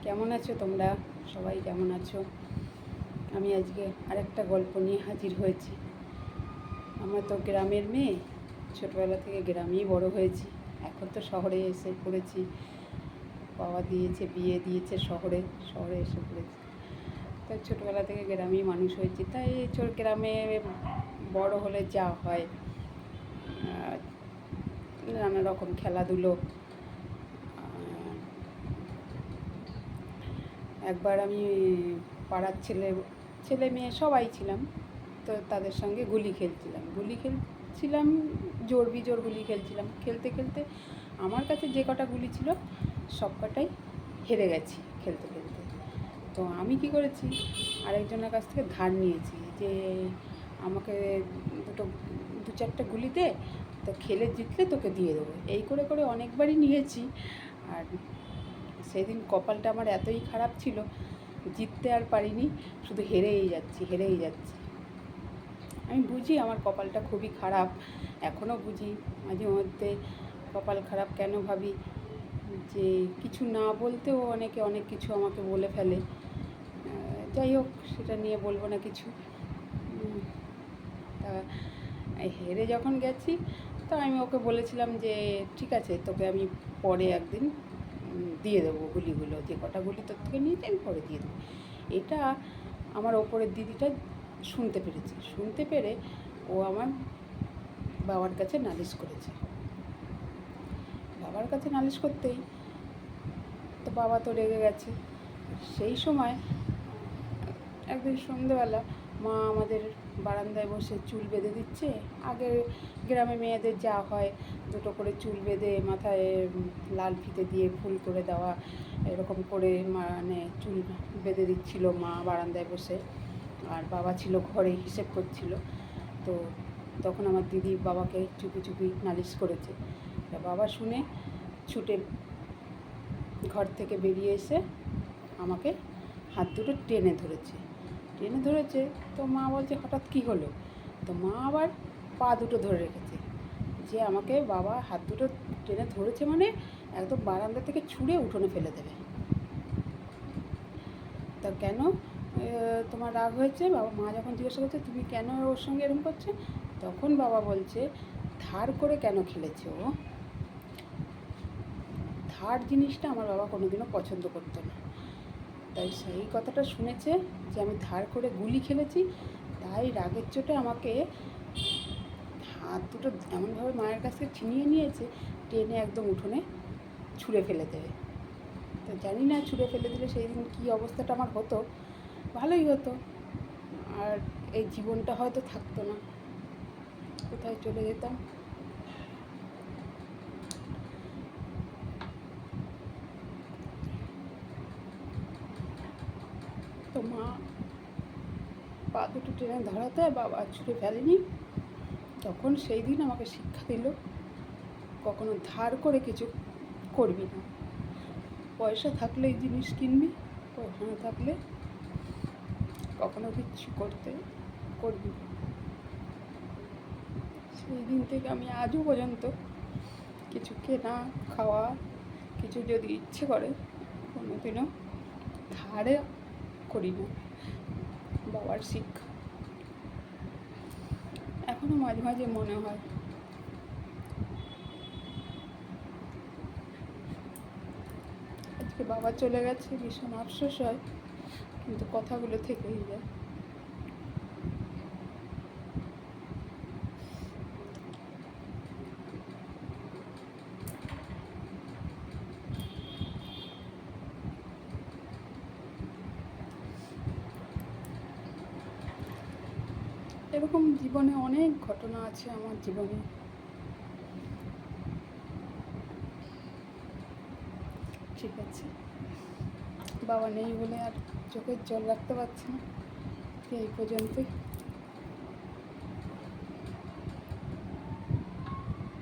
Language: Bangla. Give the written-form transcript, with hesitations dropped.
কেমন আছো তোমরা? সবাই কেমন আছো? আমি আজকে আরেকটা গল্প নিয়ে হাজির হয়েছি। আমরা তো গ্রামের মেয়ে, ছোটোবেলা থেকে গ্রামেই বড় হয়েছি। এখন তো শহরে এসে পড়েছি, বাবা দিয়েছে, বিয়ে দিয়েছে শহরে এসে পড়েছি। তাই ছোটোবেলা থেকে গ্রামেই মানুষ হয়েছি। তাই গ্রামে বড় হলে যা হয়, নানা রকম খেলাধুলো। একবার আমি পাড়ার ছেলে মেয়ে সবাই ছিলাম, তো তাদের সঙ্গে গুলি খেলছিলাম, জোর বিজোর গুলি খেলছিলাম। খেলতে খেলতে আমার কাছে যে কটা গুলি ছিল সব কটাই হেরে গেছি খেলতে খেলতে। তো আমি কি করেছি, আরেকজনের কাছ থেকে ধার নিয়েছি যে আমাকে দু চারটে গুলি দে, তো খেলে জিতলে তোকে দিয়ে দেবো। এই করে করে অনেকবারই নিয়েছি। আর সেদিন কপালটা আমার এতই খারাপ ছিল, জিততে আর পারিনি, শুধু হেরেই যাচ্ছি। আমি বুঝি আমার কপালটা খুবই খারাপ, এখনও বুঝি। মাঝে মধ্যে কপাল খারাপ কেন ভাবি, যে কিছু না বলতেও অনেকে অনেক কিছু আমাকে বলে ফেলে। যাই হোক, সেটা নিয়ে বলবো না কিছু। তা হেরে যখন গেছি, তো আমি ওকে বলেছিলাম যে ঠিক আছে, তোকে আমি পরে একদিন দিয়ে দেবো গুলিগুলো, যে কটা গুলি তোর থেকে নিয়েছি আমি পরে দিয়ে দেবো। এটা আমার ওপরের দিদিটা শুনতে পেরে ও আমার বাবার কাছে নালিশ করেছে। বাবার কাছে নালিশ করতেই তো বাবা তো রেগে গেছে। সেই সময় একদিন সন্ধ্যেবেলা মা আমাদের বারান্দায় বসে চুল বেঁধে দিচ্ছে। আগে গ্রামে মেয়েদের যা হয়, দুটো করে চুল বেঁধে মাথায় লাল ফিতে দিয়ে ফুল করে দেওয়া, এরকম করে মানে চুল বেঁধে দিচ্ছিল মা বারান্দায় বসে, আর বাবা ছিল ঘরে হিসেব করছিল। তো তখন আমার দিদি বাবাকে চুপি চুপি নালিশ করেছে। বাবা শুনে ছুটে ঘর থেকে বেরিয়ে এসে আমাকে হাত দুটো টেনে ধরেছে। তো মা বলছে হঠাৎ কী হলো? তো মা আবার পা দুটো ধরে রেখেছে, যে আমাকে বাবা হাত দুটো টেনে ধরেছে মানে একদম বারান্দা থেকে ছুঁড়ে উঠোনে ফেলে দেবে। তা কেন তোমার রাগ হয়েছে? মা যখন জিজ্ঞাসা করছে তুমি কেন ওর সঙ্গে এরকম করছো, তখন বাবা বলছে ধার করে কেন খেলেছে ও। ধার জিনিসটা আমার বাবা কোনোদিনও পছন্দ করতো না। তাই সেই কথাটা শুনেছে যে আমি ধার করে গুলি খেলেছি, তাই রাগের চোটে আমাকে হাত দুটো এমনভাবে মায়ের কাছ থেকে ছিনিয়ে নিয়েছে, টেনে একদম উঠোনে ছুঁড়ে ফেলে দেবে। তো জানি না ছুঁড়ে ফেলে দিলে সেই দিন কী অবস্থাটা আমার হতো। ভালোই হতো, আর এই জীবনটা হয়তো থাকতো না, কোথায় চলে যেতাম। তো মা পা দুটো টেনে ধরাতে বাবা ছুঁড়ে ফেলেনি। তখন সেই দিন আমাকে শিক্ষা দিল, কখনো ধার করে কিছু করবি না। পয়সা থাকলেই জিনিস কিনবি, পয়সা না থাকলে কখনো কিচ্ছু করবি। সেই দিন থেকে আমি আজও পর্যন্ত কিছু কেনা খাওয়া কিছু যদি ইচ্ছে করে কোনোদিনও ধারে করি না। বাবার শিক্ষা এখনও মাঝে মাঝে মনে হয়। আজকে বাবা চলে গেছে, ভীষণ আফসোস হয়, কিন্তু কথাগুলো থেকেই যায়। এরকম জীবনে অনেক ঘটনা আছে আমার জীবনে। ঠিক আছে, বাবা নেই বলে আর চোখের জল রাখতে পারছি না। এই পর্যন্তই।